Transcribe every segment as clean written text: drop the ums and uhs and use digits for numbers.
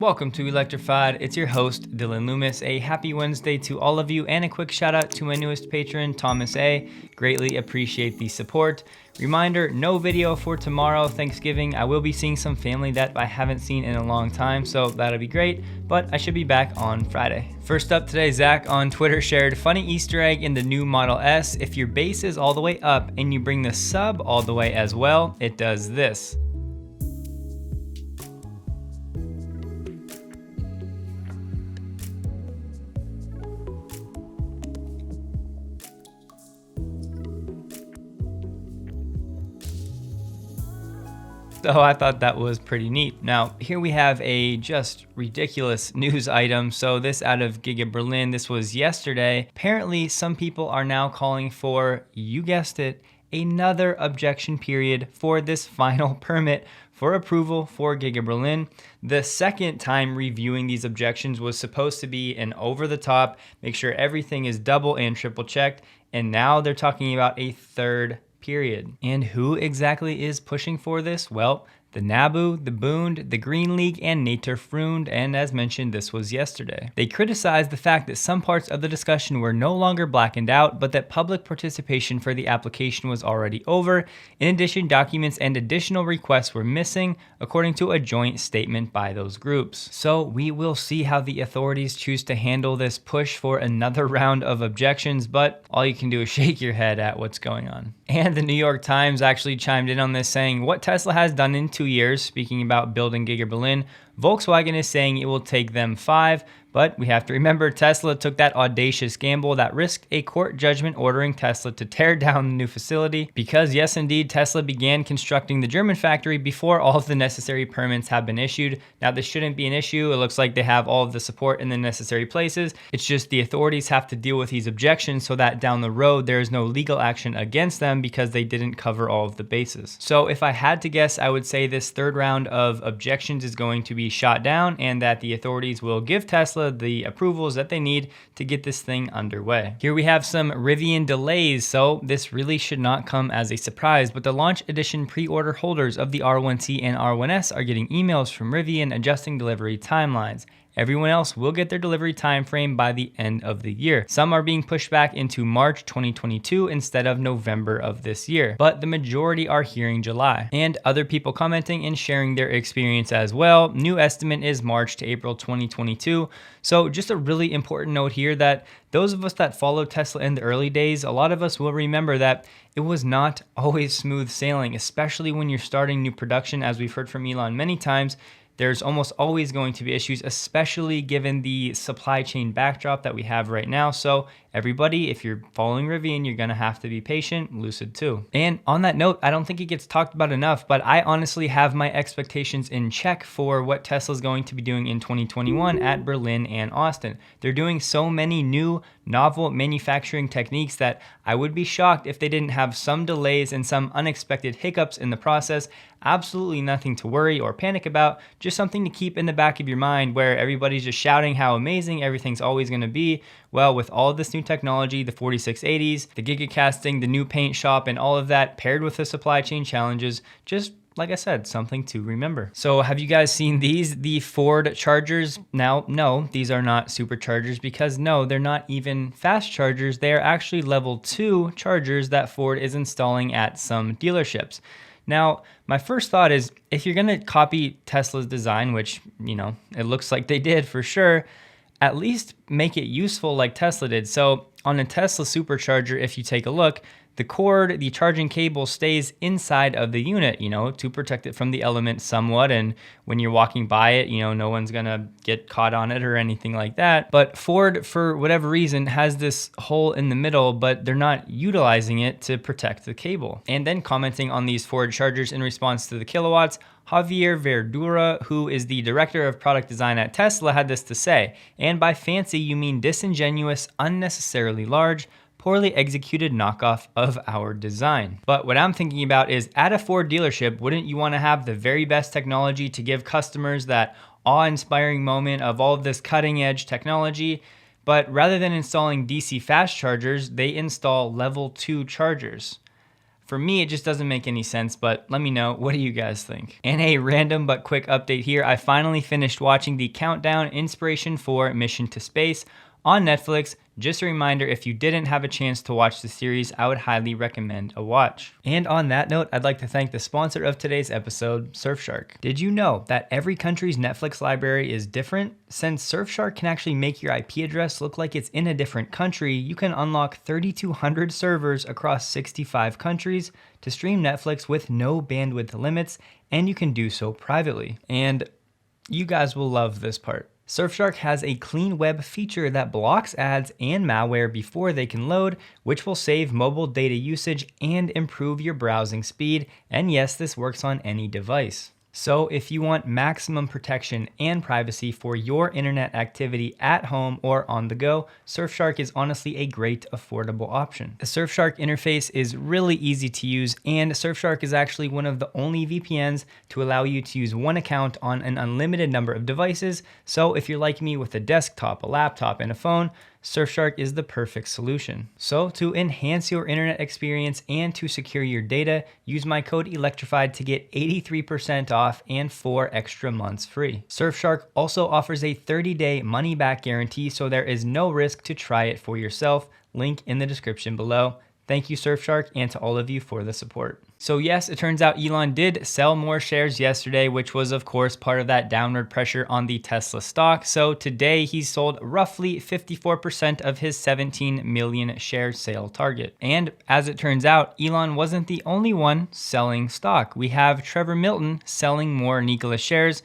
Welcome to Electrified. It's your host, Dylan Loomis. A happy Wednesday to all of you, and a quick shout out to my newest patron, Thomas A. Greatly appreciate the support. Reminder, no video for tomorrow, Thanksgiving. I will be seeing some family that I haven't seen in a long time, so that'll be great, but I should be back on Friday. First up today, Zach on Twitter shared, funny Easter egg in the new Model S. If your base is all the way up and you bring the sub all the way as well, it does this. So I thought that was pretty neat. Now, here we have a just ridiculous news item. So this out of Giga Berlin, this was yesterday. Apparently, some people are now calling for, you guessed it, another objection period for this final permit for approval for Giga Berlin. The second time reviewing these objections was supposed to be an over the top, make sure everything is double and triple checked. And now they're talking about a third period. And who exactly is pushing for this? Well, the NABU, the Bund, the Green League, and Naturfreund, and as mentioned, this was yesterday. They criticized the fact that some parts of the discussion were no longer blackened out, but that public participation for the application was already over. In addition, documents and additional requests were missing, according to a joint statement by those groups. So we will see how the authorities choose to handle this push for another round of objections, but all you can do is shake your head at what's going on. And the New York Times actually chimed in on this, saying, what Tesla has done in 2 years, speaking about building Giga Berlin, Volkswagen is saying it will take them 5, but we have to remember Tesla took that audacious gamble that risked a court judgment ordering Tesla to tear down the new facility because yes, indeed, Tesla began constructing the German factory before all of the necessary permits have been issued. Now, this shouldn't be an issue. It looks like they have all of the support in the necessary places. It's just the authorities have to deal with these objections so that down the road, there is no legal action against them because they didn't cover all of the bases. So if I had to guess, I would say this third round of objections is going to be shot down and that the authorities will give Tesla the approvals that they need to get this thing underway. Here we have some Rivian delays, so this really should not come as a surprise, but the launch edition pre-order holders of the R1T and R1S are getting emails from Rivian adjusting delivery timelines. Everyone else will get their delivery time frame by the end of the year. Some are being pushed back into March 2022 instead of November of this year, but the majority are hearing July. And other people commenting and sharing their experience as well. New estimate is March to April 2022. So just a really important note here that those of us that followed Tesla in the early days, a lot of us will remember that it was not always smooth sailing, especially when you're starting new production, as we've heard from Elon many times. There's almost always going to be issues, especially given the supply chain backdrop that we have right now. So everybody, if you're following Rivian, you're gonna have to be patient, Lucid too. And on that note, I don't think it gets talked about enough, but I honestly have my expectations in check for what Tesla's going to be doing in 2021 at Berlin and Austin. They're doing so many new, novel manufacturing techniques that I would be shocked if they didn't have some delays and some unexpected hiccups in the process. Absolutely nothing to worry or panic about, just something to keep in the back of your mind where everybody's just shouting how amazing everything's always gonna be. Well, with all of this new technology, the 4680s, the gigacasting, the new paint shop, and all of that paired with the supply chain challenges, just like I said, something to remember. So have you guys seen these? The Ford chargers? Now, no, these are not superchargers because no, they're not even fast chargers. They are actually level 2 chargers that Ford is installing at some dealerships. Now, my first thought is if you're gonna copy Tesla's design, which, you know, it looks like they did for sure, at least make it useful like Tesla did. So on a Tesla supercharger, if you take a look, the cord, the charging cable stays inside of the unit, you know, to protect it from the elements somewhat. And when you're walking by it, you know, no one's gonna get caught on it or anything like that. But Ford, for whatever reason, has this hole in the middle, but they're not utilizing it to protect the cable. And then commenting on these Ford chargers in response to the kilowatts, Javier Verdura, who is the director of product design at Tesla, had this to say, and by fancy, you mean disingenuous, unnecessarily large, poorly executed knockoff of our design. But what I'm thinking about is at a Ford dealership, wouldn't you want to have the very best technology to give customers that awe-inspiring moment of all of this cutting edge technology? But rather than installing DC fast chargers, they install level 2 chargers. For me, it just doesn't make any sense, but let me know, what do you guys think? And a random but quick update here, I finally finished watching the Countdown Inspiration 4 Mission to Space on Netflix. Just a reminder, if you didn't have a chance to watch the series, I would highly recommend a watch. And on that note, I'd like to thank the sponsor of today's episode, Surfshark. Did you know that every country's Netflix library is different? Since Surfshark can actually make your IP address look like it's in a different country, you can unlock 3,200 servers across 65 countries to stream Netflix with no bandwidth limits, and you can do so privately. And you guys will love this part. Surfshark has a clean web feature that blocks ads and malware before they can load, which will save mobile data usage and improve your browsing speed. And yes, this works on any device. So if you want maximum protection and privacy for your internet activity at home or on the go, Surfshark is honestly a great affordable option. The Surfshark interface is really easy to use, and Surfshark is actually one of the only VPNs to allow you to use one account on an unlimited number of devices. So if you're like me with a desktop, a laptop, and a phone, Surfshark is the perfect solution. So to enhance your internet experience and to secure your data, use my code ELECTRIFIED to get 83% off and 4 extra months free. Surfshark also offers a 30-day money-back guarantee, so there is no risk to try it for yourself. Link in the description below. Thank you, Surfshark, and to all of you for the support. So yes, it turns out Elon did sell more shares yesterday, which was of course part of that downward pressure on the Tesla stock. So today he sold roughly 54% of his 17 million share sale target. And as it turns out, Elon wasn't the only one selling stock. We have Trevor Milton selling more Nikola shares.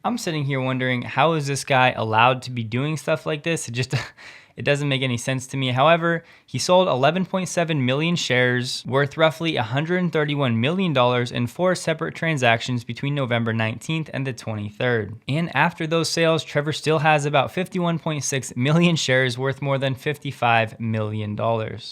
I'm sitting here wondering, how is this guy allowed to be doing stuff like this? It doesn't make any sense to me. However, he sold 11.7 million shares worth roughly $131 million in 4 separate transactions between November 19th and the 23rd. And after those sales, Trevor still has about 51.6 million shares worth more than $55 million.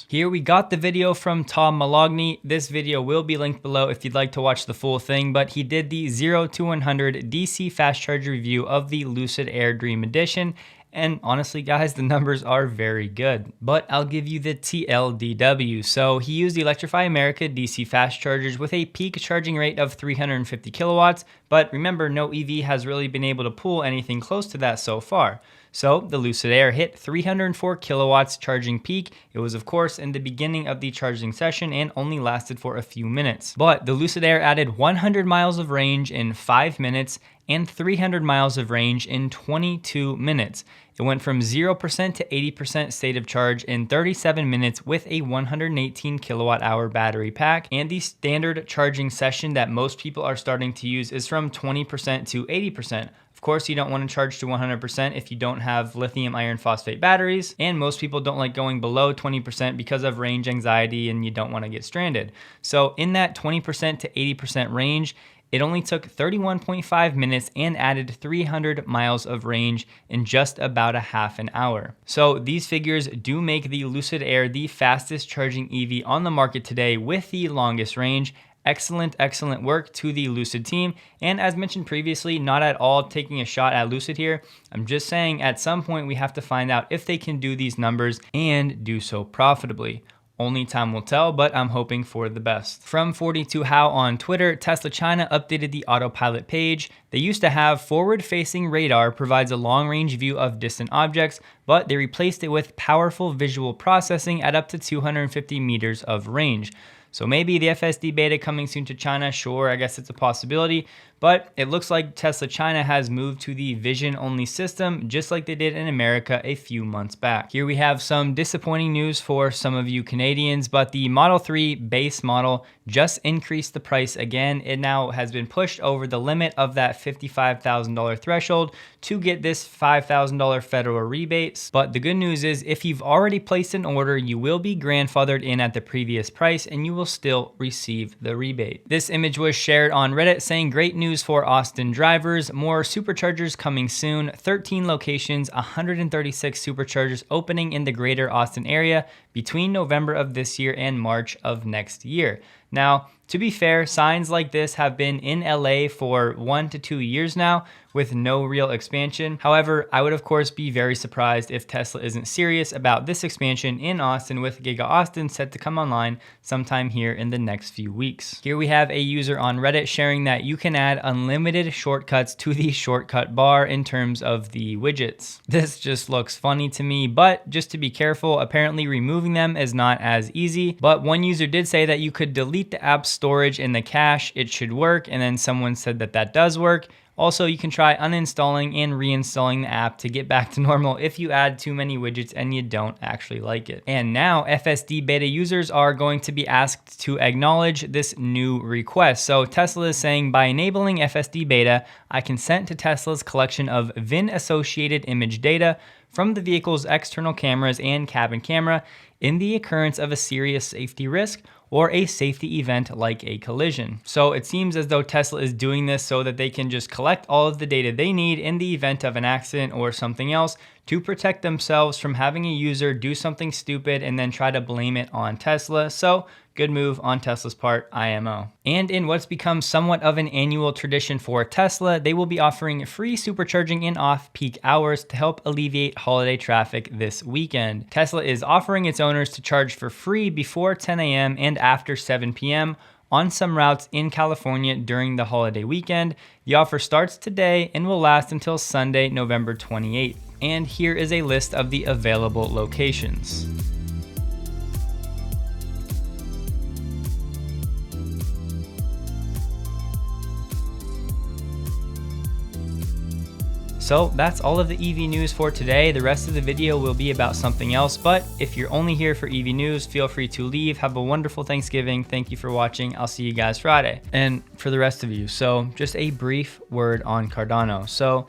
Here we got the video from Tom Malogny. This video will be linked below if you'd like to watch the full thing, but he did the 0 to 100 DC fast charge review of the Lucid Air Dream Edition. And honestly, guys, the numbers are very good. But I'll give you the TLDW. So he used Electrify America DC fast chargers with a peak charging rate of 350 kilowatts. But remember, no EV has really been able to pull anything close to that so far. So the Lucid Air hit 304 kilowatts charging peak. It was of course in the beginning of the charging session and only lasted for a few minutes. But the Lucid Air added 100 miles of range in 5 minutes and 300 miles of range in 22 minutes. It went from 0% to 80% state of charge in 37 minutes with a 118 kilowatt hour battery pack. And the standard charging session that most people are starting to use is from 20% to 80%. Of course, you don't want to charge to 100% if you don't have lithium iron phosphate batteries, and most people don't like going below 20% because of range anxiety and you don't want to get stranded. So in that 20% to 80% range, it only took 31.5 minutes and added 300 miles of range in just about a half an hour. So these figures do make the Lucid Air the fastest charging EV on the market today with the longest range. Excellent work to the Lucid team. And as mentioned previously, not at all taking a shot at Lucid here. I'm just saying at some point we have to find out if they can do these numbers and do so profitably. Only time will tell, but I'm hoping for the best. From 42how on Twitter, Tesla China updated the autopilot page. They used to have forward-facing radar provides a long-range view of distant objects, but they replaced it with powerful visual processing at up to 250 meters of range. So maybe the FSD beta coming soon to China, sure, I guess it's a possibility, but it looks like Tesla China has moved to the vision-only system, just like they did in America a few months back. Here we have some disappointing news for some of you Canadians, but the Model 3 base model just increased the price again. It now has been pushed over the limit of that $55,000 threshold to get this $5,000 federal rebates. But the good news is if you've already placed an order, you will be grandfathered in at the previous price and you will still receive the rebate. This image was shared on Reddit saying great news for Austin drivers, more superchargers coming soon, 13 locations, 136 superchargers opening in the greater Austin area. between November of this year and March of next year. Now, to be fair, signs like this have been in LA for 1 to 2 years now with no real expansion. However, I would of course be very surprised if Tesla isn't serious about this expansion in Austin, with Giga Austin set to come online sometime here in the next few weeks. Here we have a user on Reddit sharing that you can add unlimited shortcuts to the shortcut bar in terms of the widgets. This just looks funny to me, but just to be careful, apparently removing them is not as easy. But one user did say that you could delete the app's storage in the cache, it should work, and then someone said that that does work. Also, you can try uninstalling and reinstalling the app to get back to normal if you add too many widgets and you don't actually like it. And now FSD beta users are going to be asked to acknowledge this new request. So Tesla is saying, by enabling FSD beta, I consent to Tesla's collection of VIN-associated image data from the vehicle's external cameras and cabin camera in the occurrence of a serious safety risk or a safety event like a collision. So it seems as though Tesla is doing this so that they can just collect all of the data they need in the event of an accident or something else to protect themselves from having a user do something stupid and then try to blame it on Tesla. So good move on Tesla's part, IMO. And in what's become somewhat of an annual tradition for Tesla, they will be offering free supercharging in off-peak hours to help alleviate holiday traffic this weekend. Tesla is offering its owners to charge for free before 10 a.m. and after 7 p.m. on some routes in California during the holiday weekend. The offer starts today and will last until Sunday, November 28th. And here is a list of the available locations. So that's all of the EV news for today. The rest of the video will be about something else, but if you're only here for EV news, feel free to leave. Have a wonderful Thanksgiving. Thank you for watching. I'll see you guys Friday. And for the rest of you, so just a brief word on Cardano. So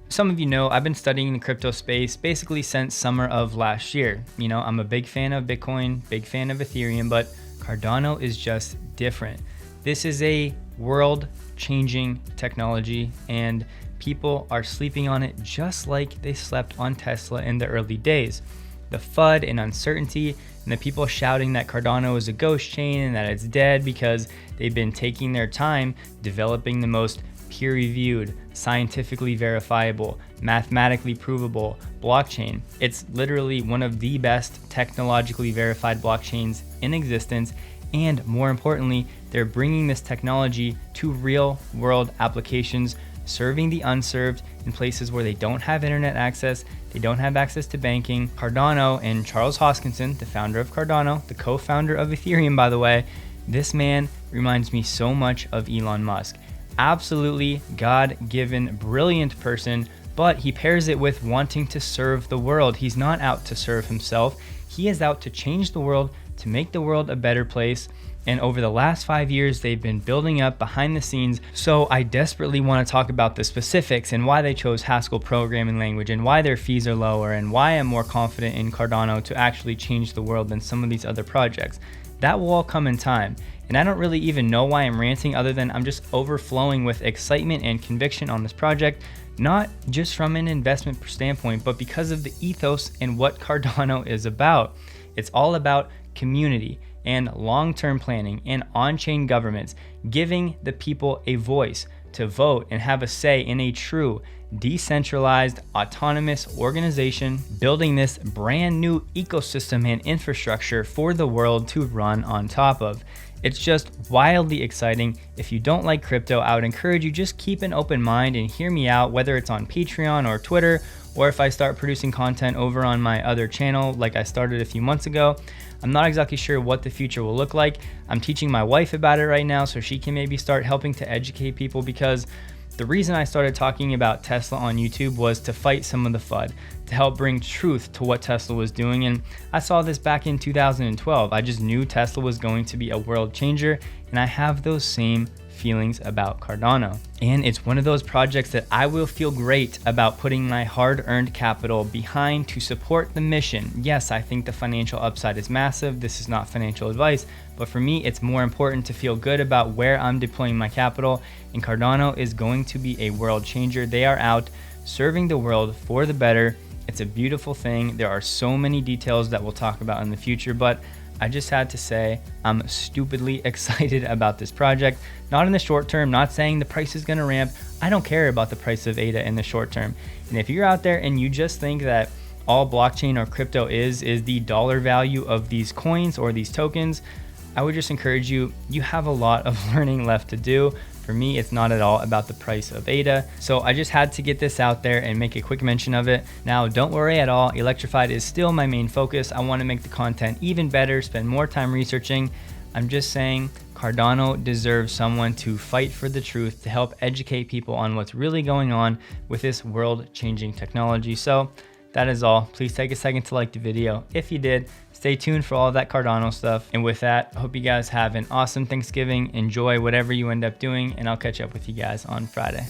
some of you know I've been studying the crypto space basically since summer of last year. You know, I'm a big fan of Bitcoin, big fan of Ethereum, but Cardano is just different. This is a world-changing technology, and people are sleeping on it just like they slept on Tesla in the early days. The FUD and uncertainty, and the people shouting that Cardano is a ghost chain and that it's dead because they've been taking their time developing the most peer-reviewed, scientifically verifiable, mathematically provable blockchain. It's literally one of the best technologically verified blockchains in existence, and more importantly, they're bringing this technology to real-world applications, serving the unserved in places where they don't have internet access, they don't have access to banking. Cardano and Charles Hoskinson, the founder of Cardano, the co-founder of Ethereum, by the way, this man reminds me so much of Elon Musk. Absolutely God-given, brilliant person, but he pairs it with wanting to serve the world. He's not out to serve himself. He is out to change the world, to make the world a better place. And over the last 5 years, they've been building up behind the scenes. So I desperately want to talk about the specifics and why they chose Haskell programming language and why their fees are lower and why I'm more confident in Cardano to actually change the world than some of these other projects. That will all come in time. And I don't really even know why I'm ranting, other than I'm just overflowing with excitement and conviction on this project, not just from an investment standpoint, but because of the ethos and what Cardano is about. It's all about community and long-term planning and on-chain governments, giving the people a voice to vote and have a say in a true decentralized autonomous organization, building this brand new ecosystem and infrastructure for the world to run on top of. It's just wildly exciting. If you don't like crypto, I would encourage you just keep an open mind and hear me out, whether it's on Patreon or Twitter, or if I start producing content over on my other channel like I started a few months ago. I'm not exactly sure what the future will look like. I'm teaching my wife about it right now so she can maybe start helping to educate people, because the reason I started talking about Tesla on YouTube was to fight some of the FUD, to help bring truth to what Tesla was doing. And I saw this back in 2012. I just knew Tesla was going to be a world changer, and I have those same feelings about Cardano. And it's one of those projects that I will feel great about putting my hard-earned capital behind to support the mission. Yes, I think the financial upside is massive. This is not financial advice, but for me, it's more important to feel good about where I'm deploying my capital. And Cardano is going to be a world changer. They are out serving the world for the better, It's a beautiful thing. There are so many details that we'll talk about in the future, but I just had to say I'm stupidly excited about this project. Not in the short term, not saying the price is gonna ramp. I don't care about the price of ADA in the short term. And if you're out there and you just think that all blockchain or crypto is the dollar value of these coins or these tokens, I would just encourage you, you have a lot of learning left to do. For me, it's not at all about the price of ADA. So I just had to get this out there and make a quick mention of it. Now, don't worry at all. Electrified is still my main focus. I want to make the content even better, spend more time researching. I'm just saying Cardano deserves someone to fight for the truth, to help educate people on what's really going on with this world-changing technology. So that is all. Please take a second to like the video. If you did, stay tuned for all of that Cardano stuff. And with that, I hope you guys have an awesome Thanksgiving. Enjoy whatever you end up doing, and I'll catch up with you guys on Friday.